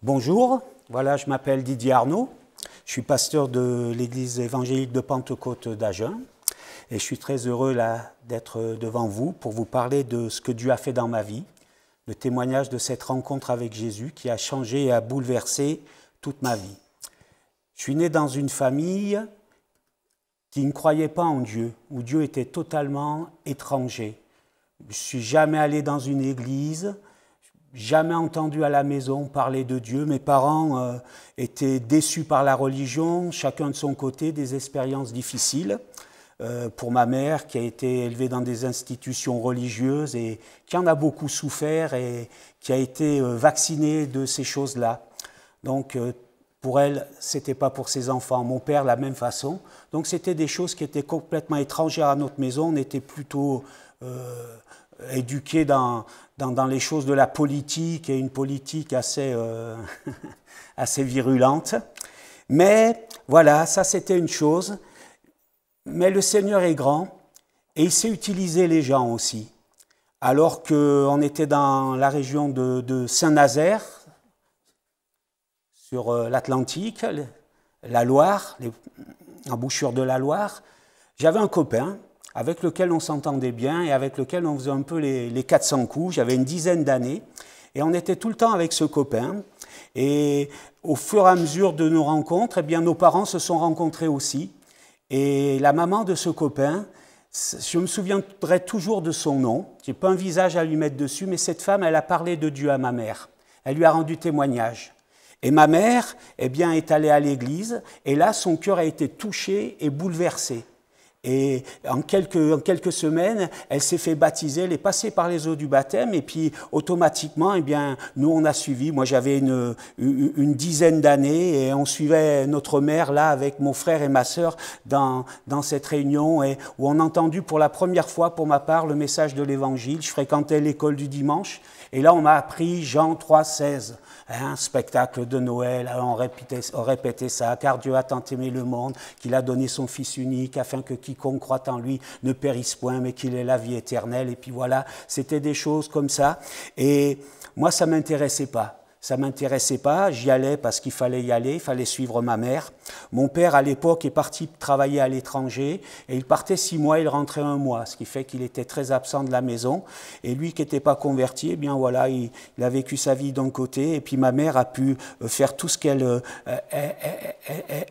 Bonjour, voilà, je m'appelle Didier Arnaud, je suis pasteur de l'église évangélique de Pentecôte d'Agen et je suis très heureux là d'être devant vous pour vous parler de ce que Dieu a fait dans ma vie, le témoignage de cette rencontre avec Jésus qui a changé et a bouleversé toute ma vie. Je suis né dans une famille qui ne croyait pas en Dieu, où Dieu était totalement étranger. Je ne suis jamais allé dans une église, jamais entendu à la maison parler de Dieu. Mes parents étaient déçus par la religion, chacun de son côté, des expériences difficiles. Pour ma mère, qui a été élevée dans des institutions religieuses et qui en a beaucoup souffert et qui a été vaccinée de ces choses-là. Donc, pour elle, ce n'était pas pour ses enfants. Mon père, de la même façon. Donc, c'était des choses qui étaient complètement étrangères à notre maison. On était plutôt éduqués dans les choses de la politique et une politique assez, assez virulente. Mais voilà, ça c'était une chose. Mais le Seigneur est grand et il sait utiliser les gens aussi. Alors qu'on était dans la région de Saint-Nazaire, sur l'Atlantique, la Loire, l'embouchure de la Loire, j'avais un copain avec lequel on s'entendait bien et avec lequel on faisait un peu les 400 coups. J'avais une dizaine d'années et on était tout le temps avec ce copain. Et au fur et à mesure de nos rencontres, eh bien, nos parents se sont rencontrés aussi. Et la maman de ce copain, je me souviendrai toujours de son nom. Je n'ai pas un visage à lui mettre dessus, mais cette femme, elle a parlé de Dieu à ma mère. Elle lui a rendu témoignage. Et ma mère, eh bien, est allée à l'église et là, son cœur a été touché et bouleversé. Et en quelques semaines, elle s'est fait baptiser, elle est passée par les eaux du baptême et puis automatiquement, eh bien, nous on a suivi. Moi j'avais une dizaine d'années et on suivait notre mère là avec mon frère et ma sœur dans cette réunion et où on a entendu pour la première fois pour ma part le message de l'évangile. Je fréquentais l'école du dimanche et là on m'a appris Jean 3,16. Un spectacle de Noël, on répétait ça, car Dieu a tant aimé le monde qu'il a donné son Fils unique afin que quiconque croit en lui ne périsse point mais qu'il ait la vie éternelle. Et puis voilà, c'était des choses comme ça. Et moi, ça m'intéressait pas. Ça m'intéressait pas, j'y allais parce qu'il fallait y aller, il fallait suivre ma mère. Mon père, à l'époque, est parti travailler à l'étranger et il partait 6 mois, il rentrait 1 mois, ce qui fait qu'il était très absent de la maison. Et lui qui n'était pas converti, eh bien voilà, il a vécu sa vie d'un côté et puis ma mère a pu faire tout ce qu'elle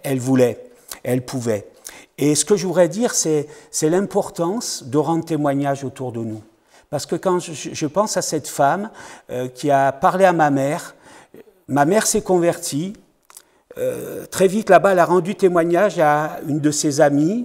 elle voulait, elle pouvait. Et ce que je voudrais dire, c'est l'importance de rendre témoignage autour de nous. Parce que quand je pense à cette femme qui a parlé à ma mère s'est convertie. Très vite, là-bas, elle a rendu témoignage à une de ses amies.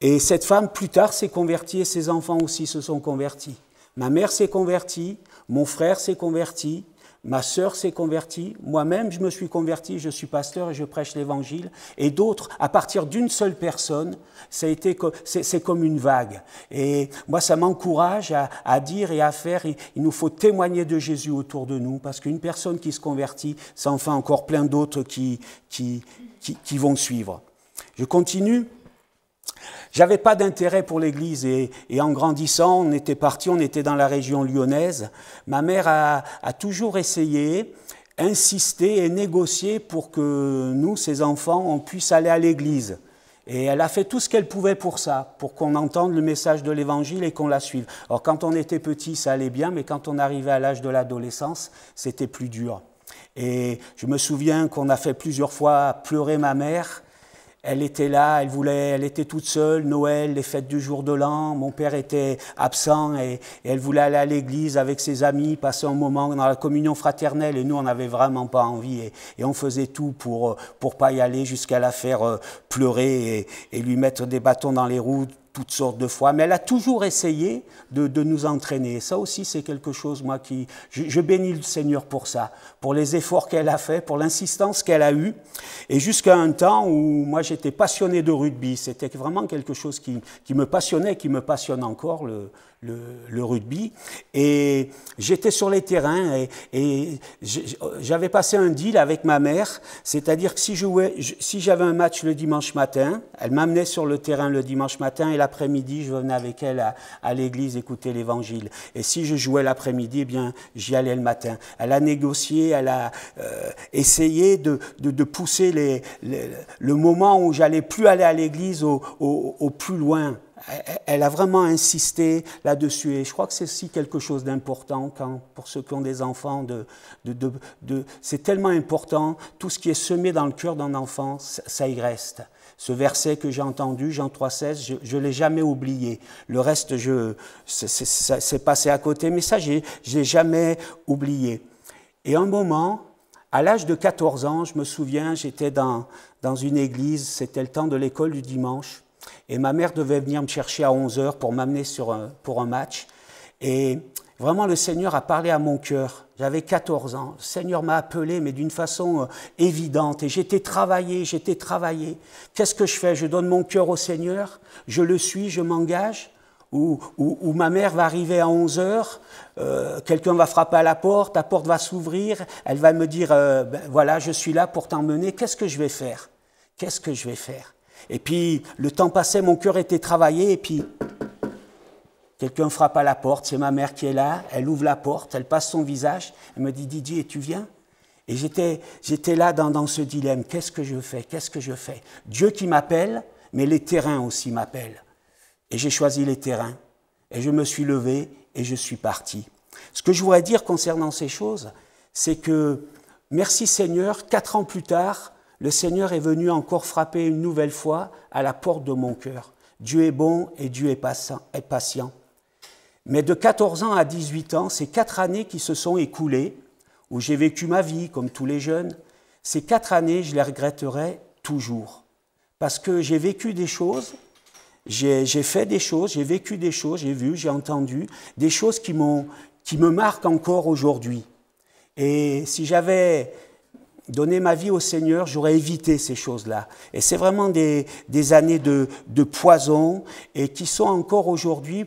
Et cette femme, plus tard, s'est convertie et ses enfants aussi se sont convertis. Ma mère s'est convertie, mon frère s'est converti, ma sœur s'est convertie, moi-même je me suis converti, je suis pasteur et je prêche l'évangile. Et d'autres, à partir d'une seule personne, c'est comme une vague. Et moi, ça m'encourage à dire et à faire. Il nous faut témoigner de Jésus autour de nous, parce qu'une personne qui se convertit, ça en fait encore plein d'autres qui vont suivre. Je continue. J'avais pas d'intérêt pour l'église et en grandissant, on était dans la région lyonnaise. Ma mère a toujours essayé, insisté et négocié pour que nous, ses enfants, on puisse aller à l'église. Et elle a fait tout ce qu'elle pouvait pour ça, pour qu'on entende le message de l'évangile et qu'on la suive. Alors quand on était petit, ça allait bien, mais quand on arrivait à l'âge de l'adolescence, c'était plus dur. Et je me souviens qu'on a fait plusieurs fois pleurer ma mère. Elle était là, elle était toute seule, Noël, les fêtes du jour de l'an, mon père était absent et elle voulait aller à l'église avec ses amis, passer un moment dans la communion fraternelle et nous on n'avait vraiment pas envie et on faisait tout pour pas y aller jusqu'à la faire pleurer et lui mettre des bâtons dans les roues toutes sortes de fois, mais elle a toujours essayé de nous entraîner. Ça aussi, c'est quelque chose, moi, je bénis le Seigneur pour ça, pour les efforts qu'elle a fait, pour l'insistance qu'elle a eue. Et jusqu'à un temps où moi, j'étais passionné de rugby. C'était vraiment quelque chose qui me passionnait, qui me passionne encore, le rugby. Et j'étais sur les terrains et j'avais passé un deal avec ma mère, c'est-à-dire que si j'avais un match le dimanche matin, elle m'amenait sur le terrain le dimanche matin et l'après-midi, je venais avec elle à l'église écouter l'évangile. Et si je jouais l'après-midi, eh bien, j'y allais le matin. Elle a négocié, elle a essayé de pousser le moment où j'allais plus aller à l'église au plus loin. Elle a vraiment insisté là-dessus et je crois que c'est aussi quelque chose d'important pour ceux qui ont des enfants. C'est tellement important, tout ce qui est semé dans le cœur d'un enfant, ça y reste. Ce verset que j'ai entendu, Jean 3,16, je ne l'ai jamais oublié. Le reste, c'est passé à côté, mais ça, je ne l'ai jamais oublié. Et un moment, à l'âge de 14 ans, je me souviens, j'étais dans une église, c'était le temps de l'école du dimanche. Et ma mère devait venir me chercher à 11h pour m'amener pour un match. Et vraiment, le Seigneur a parlé à mon cœur. J'avais 14 ans. Le Seigneur m'a appelé, mais d'une façon évidente. Et j'étais travaillé. Qu'est-ce que je fais? Je donne mon cœur au Seigneur, je le suis, je m'engage. Ou ma mère va arriver à 11h, quelqu'un va frapper à la porte va s'ouvrir, elle va me dire, voilà, je suis là pour t'emmener. Qu'est-ce que je vais faire? Et puis, le temps passait, mon cœur était travaillé, et puis, quelqu'un frappe à la porte, c'est ma mère qui est là, elle ouvre la porte, elle passe son visage, elle me dit, Didier, tu viens? Et j'étais là dans ce dilemme, qu'est-ce que je fais? Dieu qui m'appelle, mais les terrains aussi m'appellent. Et j'ai choisi les terrains, et je me suis levé, et je suis parti. Ce que je voudrais dire concernant ces choses, c'est que, merci Seigneur, 4 ans plus tard, le Seigneur est venu encore frapper une nouvelle fois à la porte de mon cœur. Dieu est bon et Dieu est patient. Mais de 14 ans à 18 ans, ces 4 années qui se sont écoulées, où j'ai vécu ma vie comme tous les jeunes, ces 4 années, je les regretterai toujours. Parce que j'ai vécu des choses, j'ai fait des choses, j'ai vécu des choses, j'ai vu, j'ai entendu, des choses qui me marquent encore aujourd'hui. Et si j'avais donner ma vie au Seigneur, j'aurais évité ces choses-là. Et c'est vraiment des années de poison et qui sont encore aujourd'hui,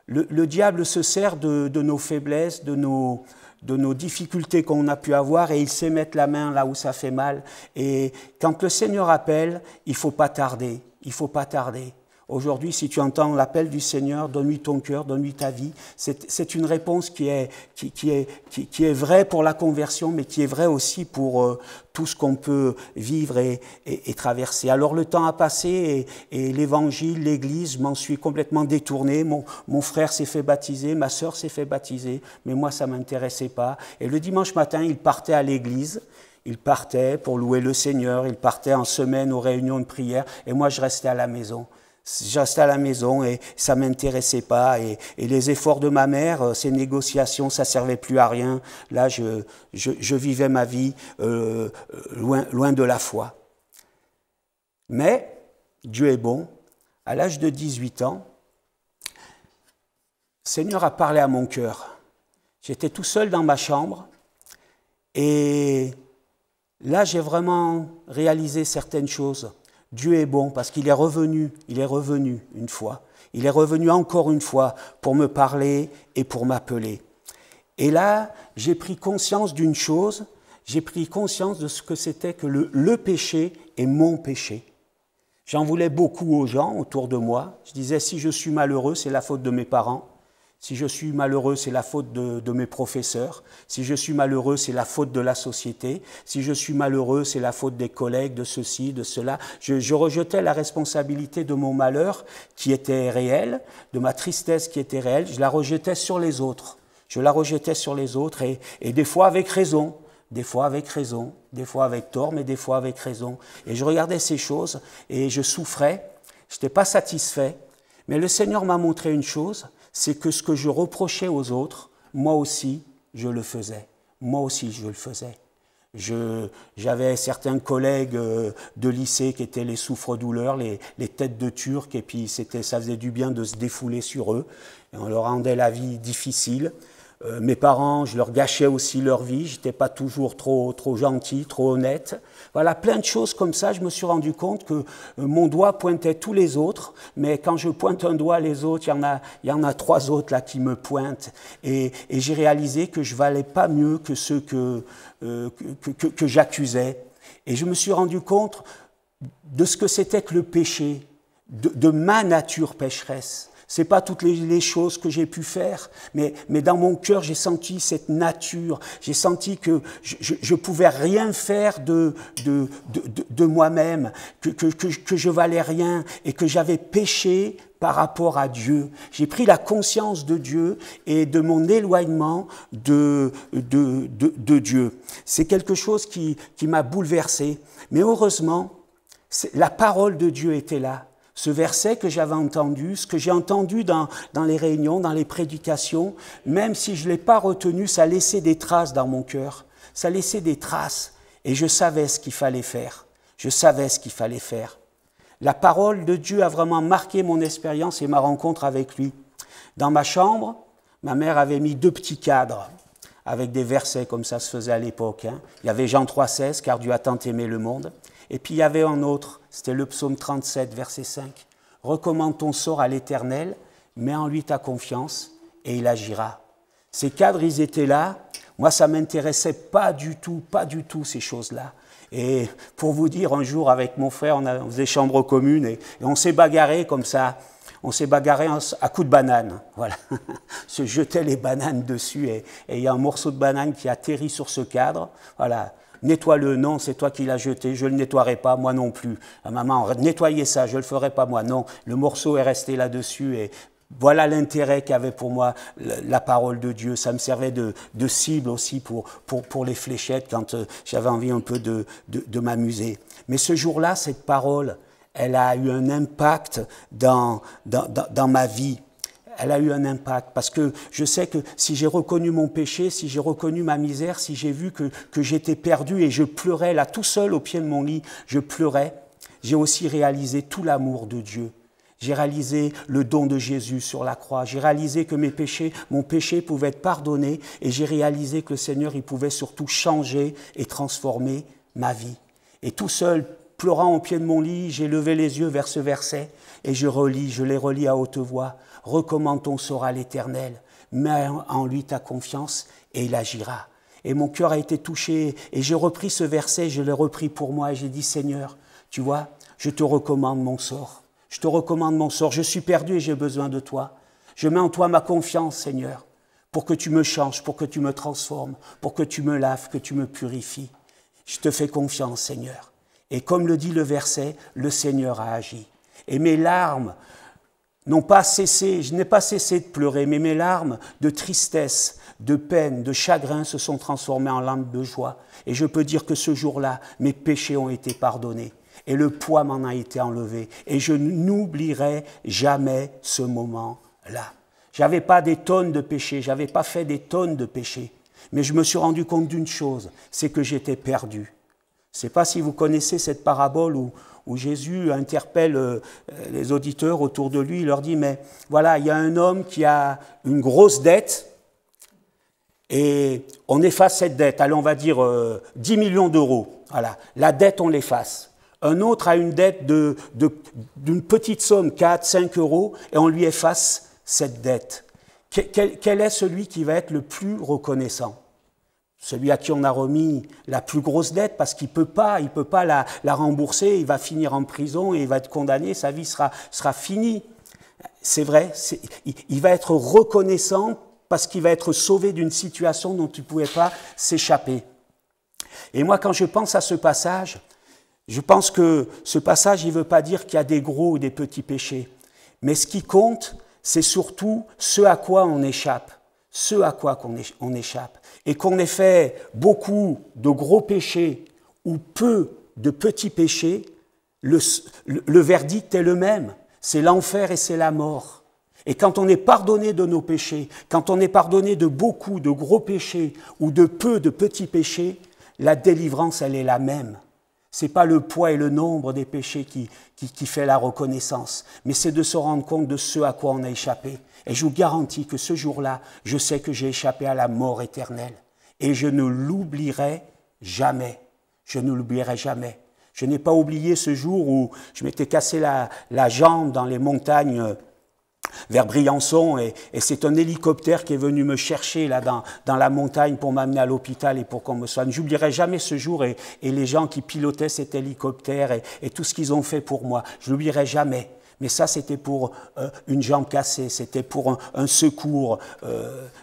le diable se sert de nos faiblesses, de nos difficultés qu'on a pu avoir et il sait mettre la main là où ça fait mal. Et quand le Seigneur appelle, il ne faut pas tarder. Aujourd'hui, si tu entends l'appel du Seigneur, donne-lui ton cœur, donne-lui ta vie. C'est une réponse qui est vraie pour la conversion, mais qui est vraie aussi pour tout ce qu'on peut vivre et traverser. Alors le temps a passé et l'évangile, l'église, je m'en suis complètement détourné. Mon frère s'est fait baptiser, ma sœur s'est fait baptiser, mais moi ça ne m'intéressait pas. Et le dimanche matin, il partait à l'église. Il partait pour louer le Seigneur, il partait en semaine aux réunions de prière, et moi je restais à la maison. Et ça ne m'intéressait pas. Et les efforts de ma mère, ces négociations, ça ne servait plus à rien. Là, je vivais ma vie loin de la foi. Mais Dieu est bon. À l'âge de 18 ans, le Seigneur a parlé à mon cœur. J'étais tout seul dans ma chambre. Et là, j'ai vraiment réalisé certaines choses. Dieu est bon parce qu'il est revenu une fois. Il est revenu encore une fois pour me parler et pour m'appeler. Et là, j'ai pris conscience d'une chose, j'ai pris conscience de ce que c'était que le péché est mon péché. J'en voulais beaucoup aux gens autour de moi. Je disais, si je suis malheureux, c'est la faute de mes parents. Si je suis malheureux, c'est la faute de mes professeurs. Si je suis malheureux, c'est la faute de la société. Si je suis malheureux, c'est la faute des collègues, de ceci, de cela. Je rejetais la responsabilité de mon malheur qui était réel, de ma tristesse qui était réelle. Je la rejetais sur les autres. Et des fois avec raison. Des fois avec tort, mais des fois avec raison. Et je regardais ces choses et je souffrais. Je n'étais pas satisfait. Mais le Seigneur m'a montré une chose, c'est que ce que je reprochais aux autres, moi aussi, je le faisais. J'avais certains collègues de lycée qui étaient les souffres-douleurs, les têtes de Turcs, et puis ça faisait du bien de se défouler sur eux. Et on leur rendait la vie difficile. Mes parents, je leur gâchais aussi leur vie, je n'étais pas toujours trop gentil, trop honnête. Voilà, plein de choses comme ça, je me suis rendu compte que mon doigt pointait tous les autres, mais quand je pointe un doigt les autres, il y en a 3 autres là qui me pointent. Et j'ai réalisé que je ne valais pas mieux que ceux que j'accusais. Et je me suis rendu compte de ce que c'était que le péché. de ma nature pécheresse. Ce n'est pas toutes les choses que j'ai pu faire, mais dans mon cœur, j'ai senti cette nature. J'ai senti que je ne pouvais rien faire de moi-même, que je valais rien et que j'avais péché par rapport à Dieu. J'ai pris la conscience de Dieu et de mon éloignement de Dieu. C'est quelque chose qui m'a bouleversé. Mais heureusement, la parole de Dieu était là. Ce verset que j'avais entendu, ce que j'ai entendu dans les réunions, dans les prédications, même si je ne l'ai pas retenu, ça laissait des traces dans mon cœur. Ça laissait des traces et je savais ce qu'il fallait faire. Je savais ce qu'il fallait faire. La parole de Dieu a vraiment marqué mon expérience et ma rencontre avec lui. Dans ma chambre, ma mère avait mis 2 petits cadres avec des versets comme ça se faisait à l'époque. Il y avait Jean 3,16, car Dieu a tant aimé le monde. Et puis il y avait un autre, c'était le psaume 37, verset 5. Recommande ton sort à l'Éternel, mets en lui ta confiance et il agira. Ces cadres, ils étaient là. Moi, ça ne m'intéressait pas du tout ces choses-là. Et pour vous dire, un jour, avec mon frère, on faisait chambre commune et on s'est bagarré comme ça. On s'est bagarré à coups de banane. Voilà. Se jetait les bananes dessus et il y a un morceau de banane qui atterrit sur ce cadre. Voilà. Nettoie-le, non, c'est toi qui l'as jeté, je ne le nettoierai pas, moi non plus. Maman, nettoyez ça, je ne le ferai pas moi, non. Le morceau est resté là-dessus et voilà l'intérêt qu'avait pour moi la parole de Dieu. Ça me servait de cible aussi pour les fléchettes quand j'avais envie un peu de m'amuser. Mais ce jour-là, cette parole, elle a eu un impact dans ma vie. Elle a eu un impact parce que je sais que si j'ai reconnu mon péché, si j'ai reconnu ma misère, si j'ai vu que j'étais perdu et je pleurais là tout seul au pied de mon lit, je pleurais, j'ai aussi réalisé tout l'amour de Dieu. J'ai réalisé le don de Jésus sur la croix. J'ai réalisé que mon péché pouvait être pardonné et j'ai réalisé que le Seigneur, il pouvait surtout changer et transformer ma vie. Et tout seul, pleurant au pied de mon lit, j'ai levé les yeux vers ce verset et je les relis à haute voix. Recommande ton sort à l'Éternel, mets en lui ta confiance et il agira. Et mon cœur a été touché et j'ai repris ce verset, je l'ai repris pour moi et j'ai dit Seigneur, tu vois, je te recommande mon sort. Je te recommande mon sort, je suis perdu et j'ai besoin de toi. Je mets en toi ma confiance, Seigneur, pour que tu me changes, pour que tu me transformes, pour que tu me laves, que tu me purifies. Je te fais confiance, Seigneur. Et comme le dit le verset, le Seigneur a agi. Et mes larmes n'ont pas cessé, je n'ai pas cessé de pleurer, mais mes larmes de tristesse, de peine, de chagrin se sont transformées en larmes de joie. Et je peux dire que ce jour-là, mes péchés ont été pardonnés. Et le poids m'en a été enlevé. Et je n'oublierai jamais ce moment-là. Je n'avais pas des tonnes de péchés, je n'avais pas fait des tonnes de péchés. Mais je me suis rendu compte d'une chose, c'est que j'étais perdu. Je ne sais pas si vous connaissez cette parabole où Jésus interpelle les auditeurs autour de lui. Il leur dit, mais voilà, il y a un homme qui a une grosse dette et on efface cette dette. Allez, on va dire 10 millions d'euros. Voilà, la dette, on l'efface. Un autre a une dette d'une petite somme, 4, 5 euros, et on lui efface cette dette. Quel est celui qui va être le plus reconnaissant ? Celui à qui on a remis la plus grosse dette parce qu'il peut pas la rembourser, il va finir en prison et il va être condamné, sa vie sera finie. C'est vrai, il va être reconnaissant parce qu'il va être sauvé d'une situation dont il ne pouvait pas s'échapper. Et moi, quand je pense à ce passage, je pense que ce passage, il ne veut pas dire qu'il y a des gros ou des petits péchés. Mais ce qui compte, c'est surtout ce à quoi on échappe. Ce à quoi on échappe. Et qu'on ait fait beaucoup de gros péchés ou peu de petits péchés, le verdict est le même. C'est l'enfer et c'est la mort. Et quand on est pardonné de nos péchés, quand on est pardonné de beaucoup de gros péchés ou de peu de petits péchés, la délivrance, elle est la même. Ce n'est pas le poids et le nombre des péchés qui fait la reconnaissance, mais c'est de se rendre compte de ce à quoi on a échappé. Et je vous garantis que ce jour-là, je sais que j'ai échappé à la mort éternelle. Et je ne l'oublierai jamais. Je ne l'oublierai jamais. Je n'ai pas oublié ce jour où je m'étais cassé la jambe dans les montagnes vers Briançon et c'est un hélicoptère qui est venu me chercher là dans la montagne pour m'amener à l'hôpital et pour qu'on me soigne. J'oublierai jamais ce jour et les gens qui pilotaient cet hélicoptère et tout ce qu'ils ont fait pour moi. Je l'oublierai jamais. Mais ça, c'était pour une jambe cassée, c'était pour un secours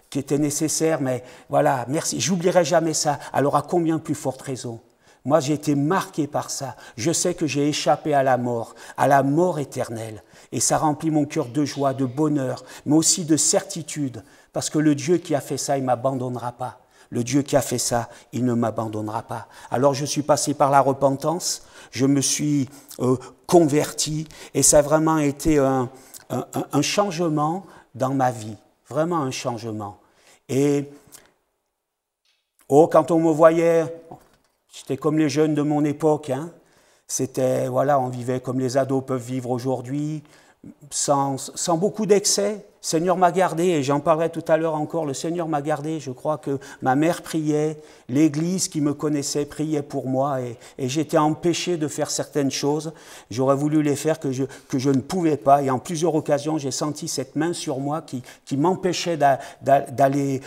qui était nécessaire. Mais voilà, merci, j'oublierai jamais ça. Alors à combien plus forte raison? Moi, j'ai été marqué par ça. Je sais que j'ai échappé à la mort éternelle. Et ça remplit mon cœur de joie, de bonheur, mais aussi de certitude. Parce que le Dieu qui a fait ça, il ne m'abandonnera pas. Le Dieu qui a fait ça, il ne m'abandonnera pas. Alors je suis passé par la repentance, je me suis converti, et ça a vraiment été un changement dans ma vie. Vraiment un changement. Et quand on me voyait... J'étais comme les jeunes de mon époque, hein. C'était, voilà, on vivait comme les ados peuvent vivre aujourd'hui, sans beaucoup d'excès. Le Seigneur m'a gardé, et j'en parlerai tout à l'heure encore, le Seigneur m'a gardé. Je crois que ma mère priait, l'Église qui me connaissait priait pour moi, et j'étais empêché de faire certaines choses. J'aurais voulu les faire que je ne pouvais pas, et en plusieurs occasions, j'ai senti cette main sur moi qui m'empêchait d'aller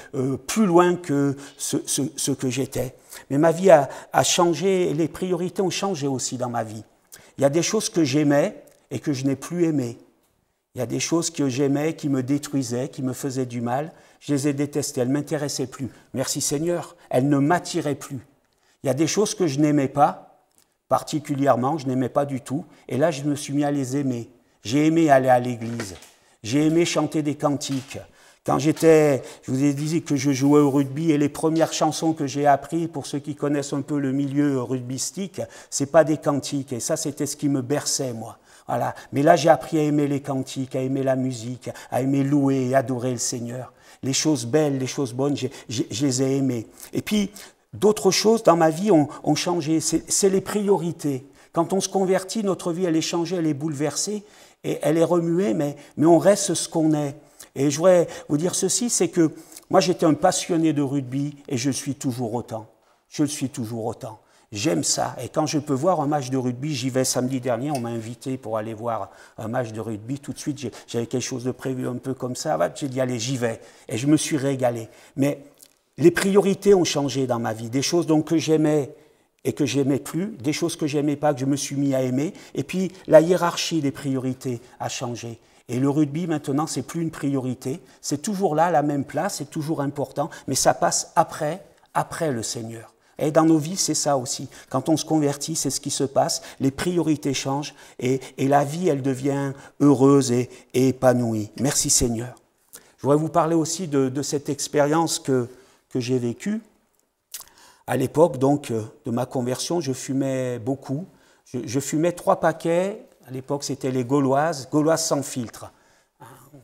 plus loin que ce que j'étais. Mais ma vie a changé, et les priorités ont changé aussi dans ma vie. Il y a des choses que j'aimais et que je n'ai plus aimées. Il y a des choses que j'aimais, qui me détruisaient, qui me faisaient du mal. Je les ai détestées, elles ne m'intéressaient plus. Merci Seigneur, elles ne m'attiraient plus. Il y a des choses que je n'aimais pas, particulièrement, je n'aimais pas du tout. Et là, je me suis mis à les aimer. J'ai aimé aller à l'église. J'ai aimé chanter des cantiques. Quand je vous ai dit que je jouais au rugby, et les premières chansons que j'ai apprises, pour ceux qui connaissent un peu le milieu rugbystique, c'est pas des cantiques. Et ça, c'était ce qui me berçait, moi. Voilà. Mais là, j'ai appris à aimer les cantiques, à aimer la musique, à aimer louer et adorer le Seigneur. Les choses belles, les choses bonnes, je les ai aimées. Et puis, d'autres choses dans ma vie ont changé. C'est les priorités. Quand on se convertit, notre vie, elle est changée, elle est bouleversée, et elle est remuée, mais on reste ce qu'on est. Et je voudrais vous dire ceci, c'est que moi, j'étais un passionné de rugby, et je le suis toujours autant. Je le suis toujours autant. J'aime ça. Et quand je peux voir un match de rugby, j'y vais samedi dernier, on m'a invité pour aller voir un match de rugby. Tout de suite, j'avais quelque chose de prévu un peu comme ça. J'ai dit, allez, j'y vais. Et je me suis régalé. Mais les priorités ont changé dans ma vie. Des choses donc que j'aimais et que j'aimais plus, des choses que j'aimais pas, que je me suis mis à aimer. Et puis, la hiérarchie des priorités a changé. Et le rugby, maintenant, c'est plus une priorité. C'est toujours là, à la même place, c'est toujours important, mais ça passe après le Seigneur. Et dans nos vies, c'est ça aussi. Quand on se convertit, c'est ce qui se passe. Les priorités changent et la vie, elle devient heureuse et épanouie. Merci Seigneur. Je voudrais vous parler aussi de cette expérience que j'ai vécue. À l'époque, donc, de ma conversion, je fumais beaucoup. Je fumais 3 paquets. À l'époque, c'était les Gauloises sans filtre.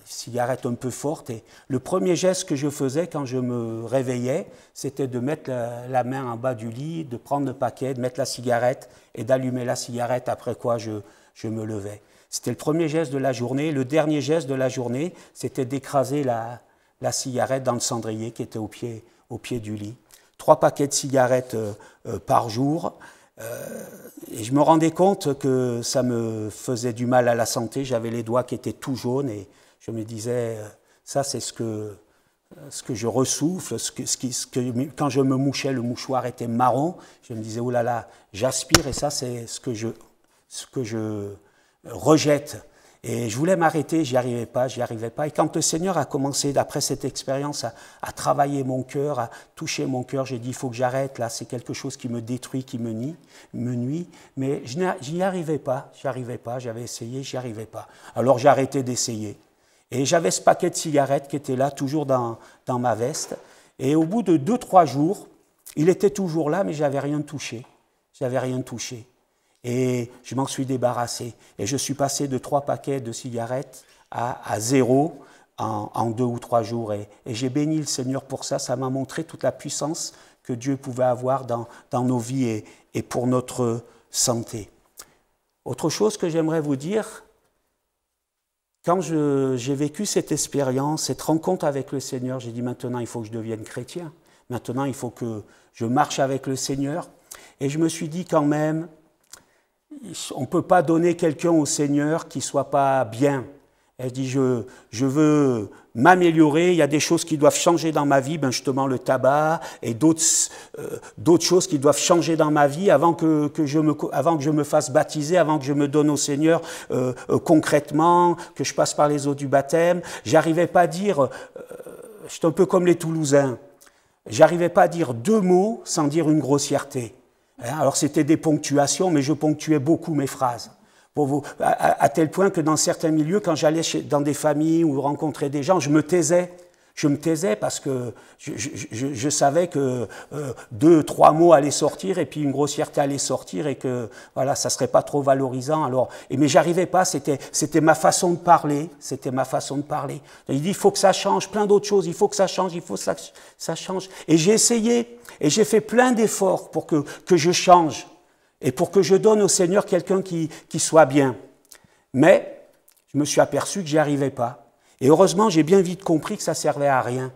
Cigarette un peu forte, et le premier geste que je faisais quand je me réveillais, c'était de mettre la main en bas du lit, de prendre le paquet, de mettre la cigarette et d'allumer la cigarette, après quoi je me levais. C'était le premier geste de la journée. Le dernier geste de la journée, c'était d'écraser la cigarette dans le cendrier qui était au pied du lit. 3 paquets de cigarettes par jour. Et je me rendais compte que ça me faisait du mal à la santé. J'avais les doigts qui étaient tout jaunes, et je me disais, ça c'est ce que je ressouffle, quand je me mouchais, le mouchoir était marron. Je me disais, oh là là, j'aspire, et ça c'est ce que je rejette. Et je voulais m'arrêter, j'y arrivais pas. Et quand le Seigneur a commencé, d'après cette expérience, à travailler mon cœur, à toucher mon cœur, j'ai dit, il faut que j'arrête, là, c'est quelque chose qui me détruit, qui me nuit. Mais je n'y arrivais pas, j'avais essayé, j'y arrivais pas. Alors j'ai arrêté d'essayer. Et j'avais ce paquet de cigarettes qui était là, toujours dans ma veste. Et au bout de 2-3 jours, il était toujours là, mais j'avais rien touché. Et je m'en suis débarrassé. Et je suis passé de 3 paquets de cigarettes à 0 en 2 ou 3 jours. Et j'ai béni le Seigneur pour ça. Ça m'a montré toute la puissance que Dieu pouvait avoir dans nos vies et pour notre santé. Autre chose que j'aimerais vous dire, quand j'ai vécu cette expérience, cette rencontre avec le Seigneur, j'ai dit maintenant il faut que je devienne chrétien. Maintenant il faut que je marche avec le Seigneur. Et je me suis dit quand même, on ne peut pas donner quelqu'un au Seigneur qui ne soit pas bien. Elle dit, je veux m'améliorer, il y a des choses qui doivent changer dans ma vie, ben justement le tabac et d'autres choses qui doivent changer dans ma vie avant que je me fasse baptiser, avant que je me donne au Seigneur concrètement, que je passe par les eaux du baptême. J'arrivais pas à dire, j'étais un peu comme les Toulousains, j'arrivais pas à dire 2 mots sans dire une grossièreté. Alors c'était des ponctuations, mais je ponctuais beaucoup mes phrases. À tel point que dans certains milieux, quand j'allais dans des familles ou rencontrer des gens, je me taisais. Je me taisais parce que je savais que 2, 3 mots allaient sortir et puis une grossièreté allait sortir et que voilà, ça serait pas trop valorisant. Alors, mais j'arrivais pas. C'était ma façon de parler. C'était ma façon de parler. Il dit il faut que ça change, plein d'autres choses. Il faut que ça change, il faut que ça change. Et j'ai essayé et j'ai fait plein d'efforts pour que je change. Et pour que je donne au Seigneur quelqu'un qui soit bien. Mais je me suis aperçu que j'y arrivais pas. Et heureusement, j'ai bien vite compris que ça servait à rien.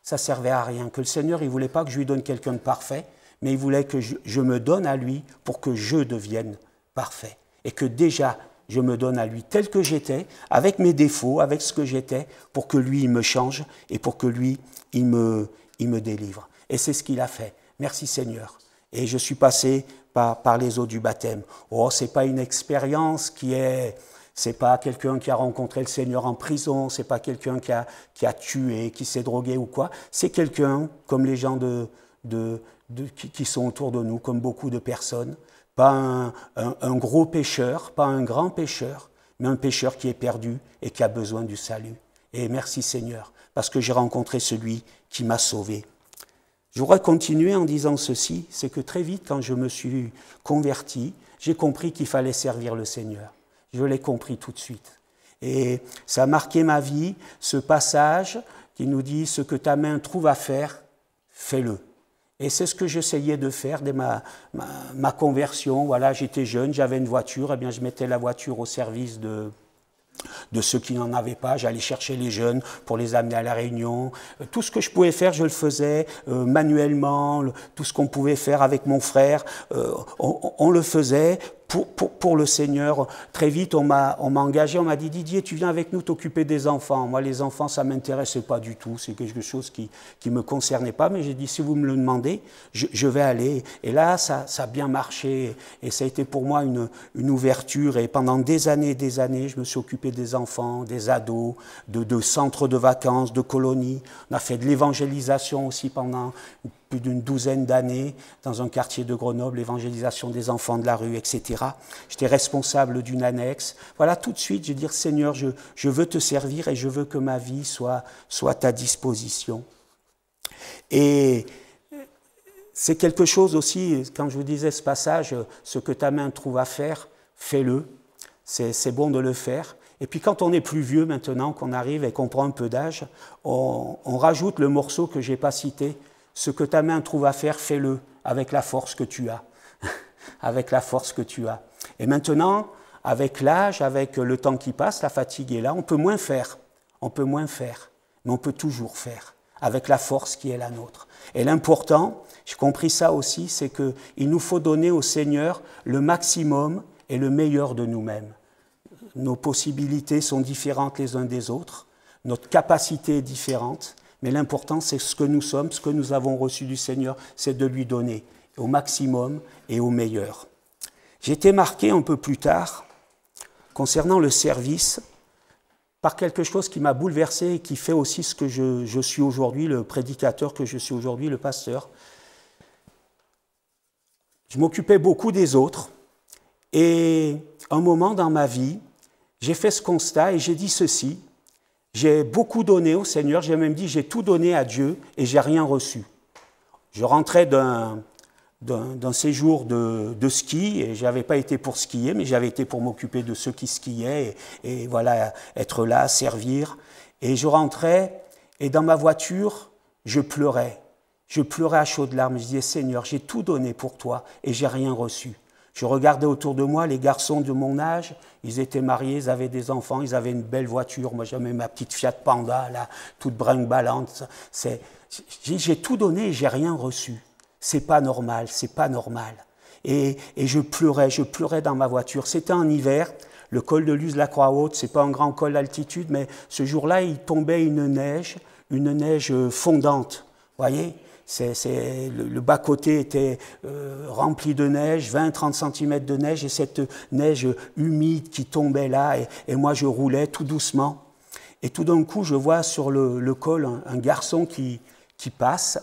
Ça servait à rien. Que le Seigneur, il voulait pas que je lui donne quelqu'un de parfait, mais il voulait que je me donne à lui pour que je devienne parfait. Et que déjà, je me donne à lui tel que j'étais, avec mes défauts, avec ce que j'étais, pour que lui, il me change et pour que lui, il me délivre. Et c'est ce qu'il a fait. Merci Seigneur. Et je suis passé par les eaux du baptême. Oh, c'est pas une expérience c'est pas quelqu'un qui a rencontré le Seigneur en prison, c'est pas quelqu'un qui a tué, qui s'est drogué ou quoi. C'est quelqu'un, comme les gens qui sont autour de nous, comme beaucoup de personnes, pas un gros pécheur, pas un grand pécheur, mais un pécheur qui est perdu et qui a besoin du salut. Et merci Seigneur, parce que j'ai rencontré celui qui m'a sauvé. Je voudrais continuer en disant ceci, c'est que très vite, quand je me suis converti, j'ai compris qu'il fallait servir le Seigneur. Je l'ai compris tout de suite. Et ça a marqué ma vie, ce passage qui nous dit « Ce que ta main trouve à faire, fais-le ». Et c'est ce que j'essayais de faire dès ma conversion. Voilà, j'étais jeune, j'avais une voiture, eh bien je mettais la voiture au service de ceux qui n'en avaient pas. J'allais chercher les jeunes pour les amener à la réunion. Tout ce que je pouvais faire, je le faisais manuellement. Tout ce qu'on pouvait faire avec mon frère, on le faisait pour le Seigneur. Très vite, on m'a engagé, on m'a dit « Didier, tu viens avec nous t'occuper des enfants ». Moi, les enfants, ça ne m'intéressait pas du tout. C'est quelque chose qui ne me concernait pas. Mais j'ai dit « Si vous me le demandez, je vais aller ». Et là, ça a bien marché. Et ça a été pour moi une ouverture. Et pendant des années, je me suis occupé des enfants, des ados, de centres de vacances, de colonies. On a fait de l'évangélisation aussi pendant plus d'une douzaine d'années dans un quartier de Grenoble, l'évangélisation des enfants de la rue, etc. J'étais responsable d'une annexe. Voilà, tout de suite, je dis Seigneur, je veux te servir et je veux que ma vie soit à ta disposition. Et c'est quelque chose aussi, quand je vous disais ce passage, ce que ta main trouve à faire, fais-le. C'est bon de le faire. Et puis quand on est plus vieux maintenant, qu'on arrive et qu'on prend un peu d'âge, on rajoute le morceau que je n'ai pas cité. Ce que ta main trouve à faire, fais-le avec la force que tu as. Avec la force que tu as. Et maintenant, avec l'âge, avec le temps qui passe, la fatigue est là, on peut moins faire. On peut moins faire, mais on peut toujours faire, avec la force qui est la nôtre. Et l'important, j'ai compris ça aussi, c'est qu'il nous faut donner au Seigneur le maximum et le meilleur de nous-mêmes. Nos possibilités sont différentes les uns des autres, notre capacité est différente, mais l'important, c'est ce que nous sommes, ce que nous avons reçu du Seigneur, c'est de lui donner au maximum et au meilleur. J'ai été marqué un peu plus tard, concernant le service, par quelque chose qui m'a bouleversé et qui fait aussi ce que je suis aujourd'hui, le prédicateur que je suis aujourd'hui, le pasteur. Je m'occupais beaucoup des autres et un moment dans ma vie, j'ai fait ce constat et j'ai dit ceci. J'ai beaucoup donné au Seigneur, j'ai même dit j'ai tout donné à Dieu et j'ai rien reçu. Je rentrais d'un séjour de ski et je n'avais pas été pour skier, mais j'avais été pour m'occuper de ceux qui skiaient et voilà, être là, servir. Et je rentrais et dans ma voiture, je pleurais. Je pleurais à chaudes larmes. Je disais Seigneur, j'ai tout donné pour toi et j'ai rien reçu. Je regardais autour de moi, les garçons de mon âge, ils étaient mariés, ils avaient des enfants, ils avaient une belle voiture. Moi, j'avais ma petite Fiat Panda, là, toute brinque-ballante. J'ai tout donné et j'ai rien reçu. C'est pas normal, c'est pas normal. Et je pleurais dans ma voiture. C'était en hiver, le col de Luz, la Croix-Haute, c'est pas un grand col d'altitude, mais ce jour-là, il tombait une neige fondante, vous voyez. Le bas-côté était rempli de neige, 20-30 cm de neige, et cette neige humide qui tombait là, et moi je roulais tout doucement. Et tout d'un coup, je vois sur le col un garçon qui passe,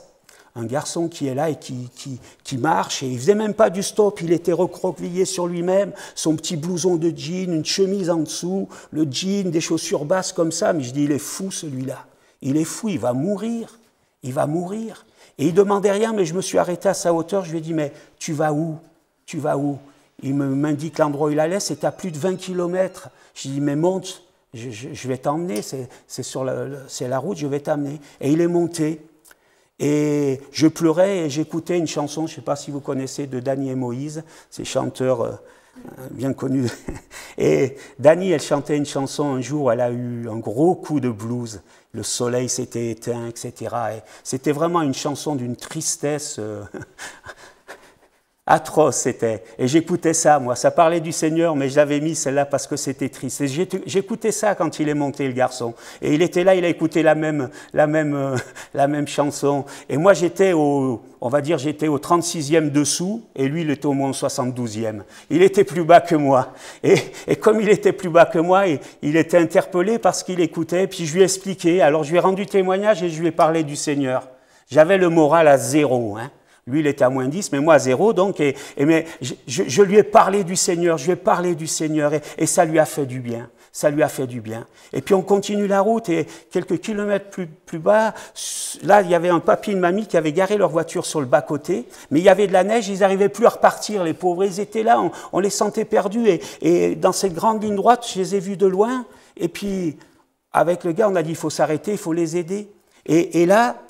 un garçon qui est là et qui marche, et il ne faisait même pas du stop, il était recroquevillé sur lui-même, son petit blouson de jean, une chemise en dessous, le jean, des chaussures basses comme ça, mais je dis, il est fou celui-là, il est fou, il va mourir, il va mourir. Et il ne demandait rien, mais je me suis arrêté à sa hauteur, je lui ai dit, mais tu vas où? Tu vas où? Il m'indique l'endroit où il allait, c'est à plus de 20 km. Je lui ai dit, mais monte, je vais t'emmener, c'est la route, je vais t'amener. Et il est monté. Et je pleurais et j'écoutais une chanson, je ne sais pas si vous connaissez, de Dany et Moïse, ces chanteurs bien connus. Et Dany, elle chantait une chanson un jour où elle a eu un gros coup de blues. Le soleil s'était éteint, etc. Et c'était vraiment une chanson d'une tristesse atroce, c'était. Et j'écoutais ça, moi. Ça parlait du Seigneur, mais je l'avais mis celle-là parce que c'était triste. Et j'écoutais ça quand il est monté, le garçon. Et il était là, il a écouté la même chanson. Et moi, j'étais au 36e dessous, et lui, il était au moins au 72e. Il était plus bas que moi. Et comme il était plus bas que moi, il était interpellé parce qu'il écoutait, puis je lui ai expliqué. Alors, je lui ai rendu témoignage et je lui ai parlé du Seigneur. J'avais le moral à 0, hein. Lui, il était à moins 10, mais moi à 0, donc. Mais je lui ai parlé du Seigneur, et ça lui a fait du bien. Ça lui a fait du bien. Et puis on continue la route, et quelques kilomètres plus bas, là, il y avait un papy et une mamie qui avaient garé leur voiture sur le bas-côté, mais il y avait de la neige, ils n'arrivaient plus à repartir, les pauvres. Ils étaient là, on les sentait perdus, et dans cette grande ligne droite, je les ai vus de loin, et puis, avec le gars, on a dit, il faut s'arrêter, il faut les aider. Et là,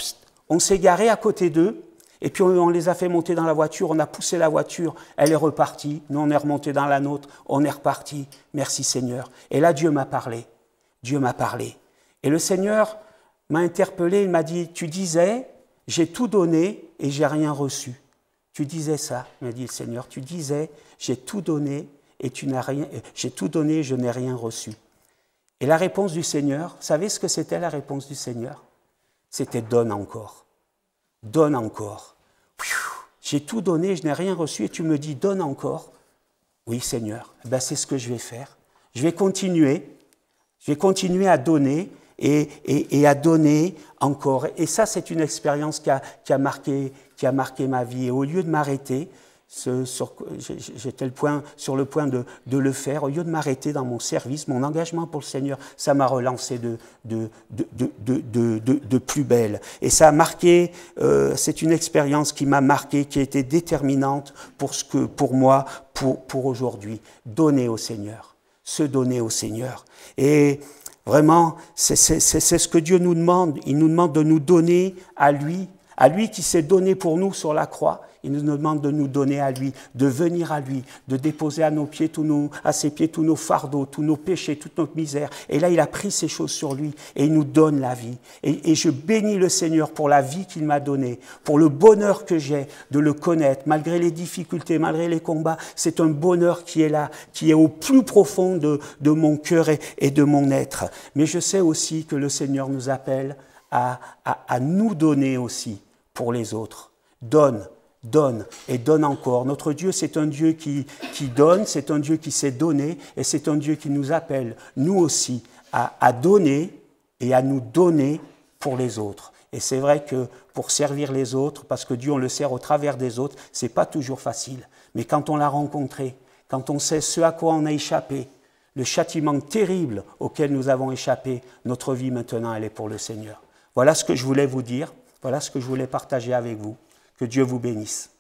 on s'est garé à côté d'eux, et puis on les a fait monter dans la voiture, on a poussé la voiture, elle est repartie, nous on est remonté dans la nôtre, on est reparti, merci Seigneur. Et là Dieu m'a parlé, Et le Seigneur m'a interpellé, il m'a dit, tu disais, j'ai tout donné et j'ai rien reçu. Tu disais ça, m'a dit le Seigneur, tu disais, j'ai tout donné et j'ai tout donné et je n'ai rien reçu. Et la réponse du Seigneur, vous savez ce que c'était la réponse du Seigneur? C'était donne encore. Donne encore. J'ai tout donné, je n'ai rien reçu, et tu me dis donne encore. Oui, Seigneur, ben, c'est ce que je vais faire. Je vais continuer à donner et à donner encore. Et ça, c'est une expérience qui a marqué ma vie. Et au lieu de m'arrêter, j'étais sur le point de le faire, au lieu de m'arrêter dans mon service, mon engagement pour le Seigneur, ça m'a relancé de plus belle. Et ça a marqué, c'est une expérience qui m'a marqué, qui a été déterminante pour moi, pour aujourd'hui. Donner au Seigneur, se donner au Seigneur. Et vraiment, c'est ce que Dieu nous demande. Il nous demande de nous donner à lui qui s'est donné pour nous sur la croix. Il nous demande de nous donner à lui, de venir à lui, de déposer à ses pieds tous nos fardeaux, tous nos péchés, toute notre misère. Et là, il a pris ces choses sur lui et il nous donne la vie. Et je bénis le Seigneur pour la vie qu'il m'a donnée, pour le bonheur que j'ai de le connaître, malgré les difficultés, malgré les combats. C'est un bonheur qui est là, qui est au plus profond de mon cœur et de mon être. Mais je sais aussi que le Seigneur nous appelle à nous donner aussi pour les autres. Donne et donne encore. Notre Dieu, c'est un Dieu qui donne, c'est un Dieu qui s'est donné, et c'est un Dieu qui nous appelle, nous aussi, à donner et à nous donner pour les autres. Et c'est vrai que pour servir les autres, parce que Dieu, on le sert au travers des autres, c'est pas toujours facile. Mais quand on l'a rencontré, quand on sait ce à quoi on a échappé, le châtiment terrible auquel nous avons échappé, notre vie maintenant, elle est pour le Seigneur. Voilà ce que je voulais vous dire. Voilà ce que je voulais partager avec vous. Que Dieu vous bénisse.